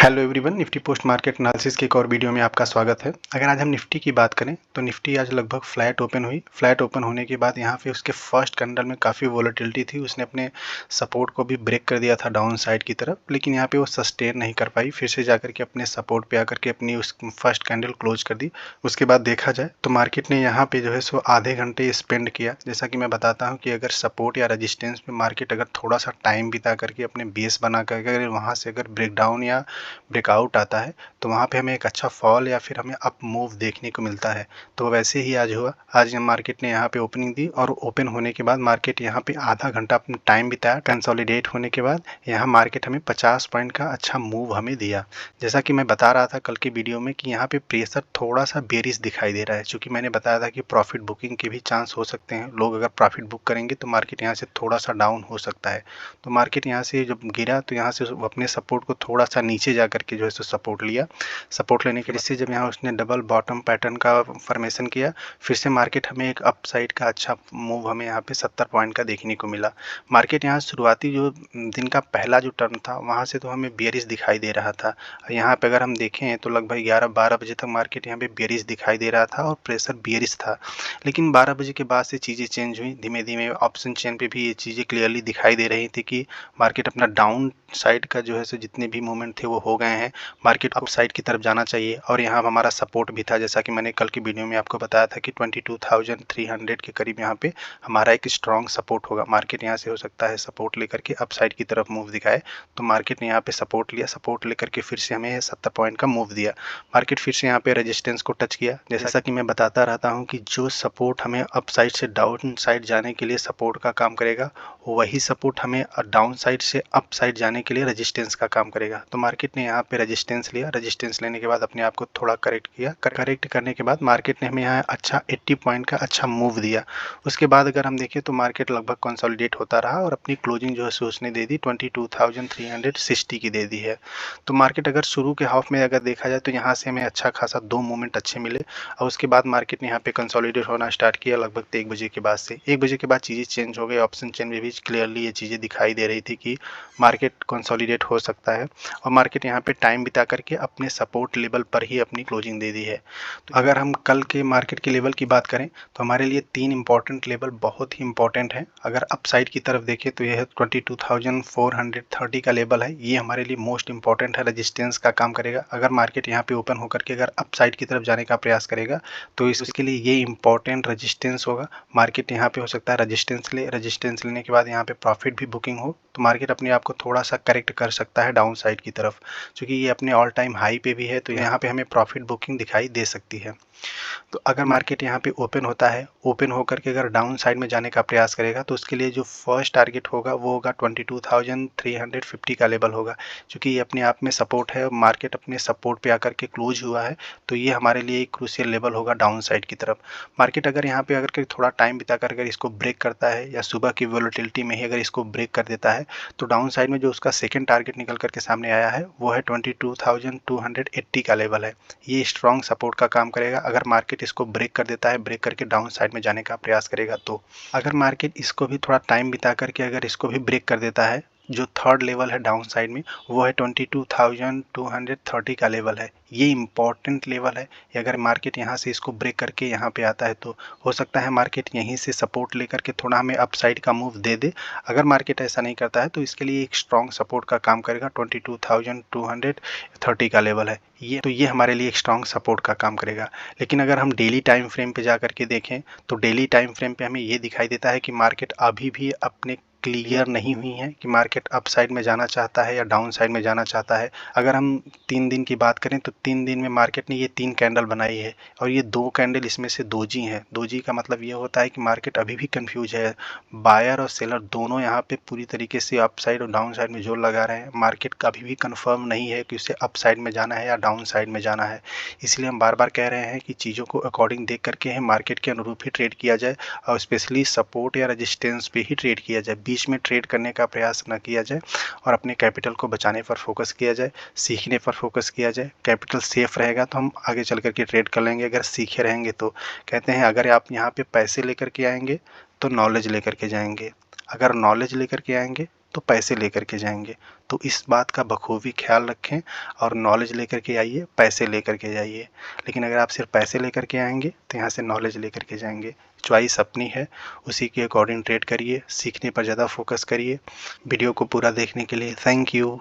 Hello everyone, Nifty post market analysis के एक और वीडियो में आपका स्वागत है। अगर आज हम निफ्टी की बात करें तो निफ्टी आज लगभग फ्लैट ओपन हुई। फ्लैट ओपन होने के बाद यहाँ पे उसके फर्स्ट कैंडल में काफ़ी वोलेटिलिटी थी। उसने अपने सपोर्ट को भी ब्रेक कर दिया था डाउन साइड की तरफ, लेकिन यहाँ पे वो सस्टेन नहीं कर पाई। फिर से जाकर के अपने सपोर्ट पे आकर के अपनी उस फर्स्ट कैंडल क्लोज कर दी। उसके बाद देखा जाए तो मार्केट ने यहाँ पे जो है सो आधे घंटे स्पेंड किया। जैसा कि मैं बताता हूँ कि अगर सपोर्ट या रजिस्टेंस पे मार्केट अगर थोड़ा सा टाइम बिता करके अपने बेस बना करके अगर वहाँ से अगर ब्रेकडाउन या ब्रेकआउट आता है तो वहाँ पे हमें एक अच्छा फॉल या फिर हमें अप मूव देखने को मिलता है। तो वैसे ही आज हुआ। आज मार्केट ने यहाँ पे ओपनिंग दी और ओपन होने के बाद मार्केट यहाँ पे आधा घंटा अपना टाइम बिताया। कंसोलिडेट होने के बाद यहाँ मार्केट हमें 50 पॉइंट का अच्छा मूव हमें दिया। जैसा कि मैं बता रहा था कल की वीडियो में कि यहाँ पे प्रेशर थोड़ा सा बेरिश दिखाई दे रहा है, क्योंकि मैंने बताया था कि प्रॉफिट बुकिंग के भी चांस हो सकते हैं। लोग अगर प्रॉफिट बुक करेंगे तो मार्केट यहाँ से थोड़ा सा डाउन हो सकता है। तो मार्केट यहाँ से जब गिरा तो यहाँ से अपने सपोर्ट को थोड़ा सा नीचे जा करके जो है सो सपोर्ट लिया। सपोर्ट लेने के बाद से जब यहाँ उसने डबल बॉटम पैटर्न का फॉर्मेशन किया, फिर से मार्केट हमें एक अप साइड का अच्छा मूव हमें यहाँ पे 70 पॉइंट का देखने को मिला। मार्केट यहाँ शुरुआती जो दिन का पहला जो टर्न था वहाँ से तो हमें बेरिश दिखाई दे रहा था। यहाँ पे अगर हम देखें तो लगभग 11-12 बजे तक मार्केट यहाँ पे बेरिश दिखाई दे रहा था और प्रेशर बेरिश था। लेकिन 12 बजे के बाद से चीज़ें चेंज हुई। धीमे धीमे ऑप्शन चेन पे भी ये चीज़ें क्लियरली दिखाई दे रही थी कि मार्केट अपना डाउन साइड का जो है सो जितने भी मूवमेंट थे वो हो गए हैं। मार्केट अप साइड की तरफ जाना चाहिए और यहाँ हमारा सपोर्ट भी था। जैसा कि मैंने कल की वीडियो में आपको बताया था कि 22,300 के करीब यहाँ पे हमारा एक स्ट्रॉन्ग सपोर्ट होगा। मार्केट यहाँ से हो सकता है सपोर्ट लेकर के अप साइड की तरफ मूव दिखाए। तो मार्केट ने यहाँ पे सपोर्ट लिया, सपोर्ट लेकर के फिर से हमें 70 पॉइंट का मूव दिया। मार्केट फिर से यहाँ पे रेजिस्टेंस को टच किया। जैसा कि मैं बताता रहता हूँ कि जो सपोर्ट हमें अप साइड से डाउन साइड जाने के लिए सपोर्ट का काम करेगा, वही सपोर्ट हमें डाउन साइड से अप साइड जाने के लिए रेजिस्टेंस का काम करेगा। तो मार्केट ने यहाँ पे रेजिस्टेंस लिया। रेजिस्टेंस लेने के बाद अपने आप को थोड़ा करेक्ट किया। करेक्ट करने के बाद मार्केट ने हमें यहाँ अच्छा 80 पॉइंट का अच्छा मूव दिया। उसके बाद अगर हम देखें तो मार्केट लगभग कंसोलिडेट होता रहा और अपनी क्लोजिंग जो है सो उसने दे दी 22,360 की दे दी है। तो मार्केट अगर शुरू के हाफ में अगर देखा जाए तो यहाँ से हमें अच्छा खासा 2 मूवमेंट अच्छे मिले और उसके बाद मार्केट ने यहाँ पे कंसोलिडेट होना स्टार्ट किया लगभग 1 बजे के बाद से। 1 बजे के बाद चीज़ें चेंज हो गई। ऑप्शन चेन में भी क्लियरली ये चीज़ें दिखाई दे रही थी कि मार्केट कंसोलिडेट हो सकता है और मार्केट यहाँ पे टाइम बिता करके अपने सपोर्ट लेवल पर ही अपनी क्लोजिंग दे दी है। तो अगर हम कल के मार्केट के लेवल की बात करें तो हमारे लिए 3 इंपॉर्टेंट लेवल बहुत ही इंपॉर्टेंट है। अगर अप साइड की तरफ देखें तो यह 22,430 का लेवल है। ये हमारे लिए मोस्ट इंपॉर्टेंट है, रेजिस्टेंस का काम करेगा। अगर मार्केट यहाँ पे ओपन होकर के अगर अप साइड की तरफ जाने का प्रयास करेगा तो इसके लिए ये इंपॉर्टेंट रेजिस्टेंस होगा। मार्केट यहाँ पे हो सकता है रेजिस्टेंस लेने के बाद यहाँ पे प्रॉफिट भी बुकिंग हो तो मार्केट अपने आप को थोड़ा सा करेक्ट कर सकता है डाउन साइड की तरफ, क्योंकि ये अपने ऑल टाइम हाई पे भी है। तो यहाँ पे हमें प्रॉफिट बुकिंग दिखाई दे सकती है। तो अगर मार्केट यहाँ पे ओपन होता है, ओपन होकर के अगर डाउन साइड में जाने का प्रयास करेगा तो उसके लिए जो फर्स्ट टारगेट होगा वो होगा 22,350 का लेवल होगा, क्योंकि ये अपने आप में सपोर्ट है। मार्केट अपने सपोर्ट पे आकर के क्लोज हुआ है तो ये हमारे लिए एक क्रूशियल लेवल होगा डाउन साइड की तरफ। मार्केट अगर यहाँ पे अगर थोड़ा टाइम बिता कर अगर इसको ब्रेक करता है या सुबह की वोलेटिलिटी में ही अगर इसको ब्रेक कर देता है तो डाउन साइड में जो उसका सेकंड टारगेट निकल करके सामने आया है वो है 22,280 का लेवल है। ये स्ट्रॉन्ग सपोर्ट का काम करेगा। अगर मार्केट इसको ब्रेक कर देता है, ब्रेक करके डाउन साइड में जाने का प्रयास करेगा तो अगर मार्केट इसको भी थोड़ा टाइम बिता करके अगर इसको भी ब्रेक कर देता है, जो थर्ड लेवल है डाउन साइड में वो है 22,230 का लेवल है। ये इंपॉर्टेंट लेवल है। अगर मार्केट यहाँ से इसको ब्रेक करके यहाँ पे आता है तो हो सकता है मार्केट यहीं से सपोर्ट लेकर के थोड़ा हमें अप साइड का मूव दे दे। अगर मार्केट ऐसा नहीं करता है तो इसके लिए एक स्ट्रॉन्ग सपोर्ट का काम करेगा 22,230 का लेवल है। ये हमारे लिए एक स्ट्रॉन्ग सपोर्ट का काम करेगा। लेकिन अगर हम डेली टाइम फ्रेम पे जा करके देखें तो डेली टाइम फ्रेम पे हमें ये दिखाई देता है कि मार्केट अभी भी अपने क्लियर नहीं हुई है कि मार्केट अप साइड में जाना चाहता है या डाउन साइड में जाना चाहता है। अगर हम 3 दिन की बात करें तो 3 दिन में मार्केट ने ये 3 कैंडल बनाई है और ये 2 कैंडल इसमें से दोजी हैं। दोजी का मतलब ये होता है कि मार्केट अभी भी कंफ्यूज है। बायर और सेलर दोनों यहाँ पे पूरी तरीके से अप साइड और डाउन साइड में जोर लगा रहे हैं। मार्केट का अभी भी कंफर्म नहीं है कि उसे अप साइड में जाना है या डाउन साइड में जाना है। इसलिए हम बार बार कह रहे हैं कि चीज़ों को अकॉर्डिंग देख करके है मार्केट के अनुरूप ही ट्रेड किया जाए और स्पेशली सपोर्ट या रजिस्टेंस पे ही ट्रेड किया जाए। बीच में ट्रेड करने का प्रयास न किया जाए और अपने कैपिटल को बचाने पर फोकस किया जाए, सीखने पर फोकस किया जाए। कैपिटल सेफ रहेगा तो हम आगे चल करके ट्रेड कर लेंगे। अगर सीखे रहेंगे तो कहते हैं अगर आप यहाँ पे पैसे लेकर के आएंगे तो नॉलेज लेकर के जाएंगे, अगर नॉलेज लेकर के आएंगे तो पैसे लेकर के जाएंगे। तो इस बात का बखूबी ख्याल रखें और नॉलेज लेकर के आइए, पैसे लेकर के जाइए। लेकिन अगर आप सिर्फ पैसे लेकर के आएंगे तो यहाँ से नॉलेज लेकर के जाएंगे। चॉइस अपनी है, उसी के अकॉर्डिंग ट्रेड करिए, सीखने पर ज़्यादा फोकस करिए। वीडियो को पूरा देखने के लिए थैंक यू।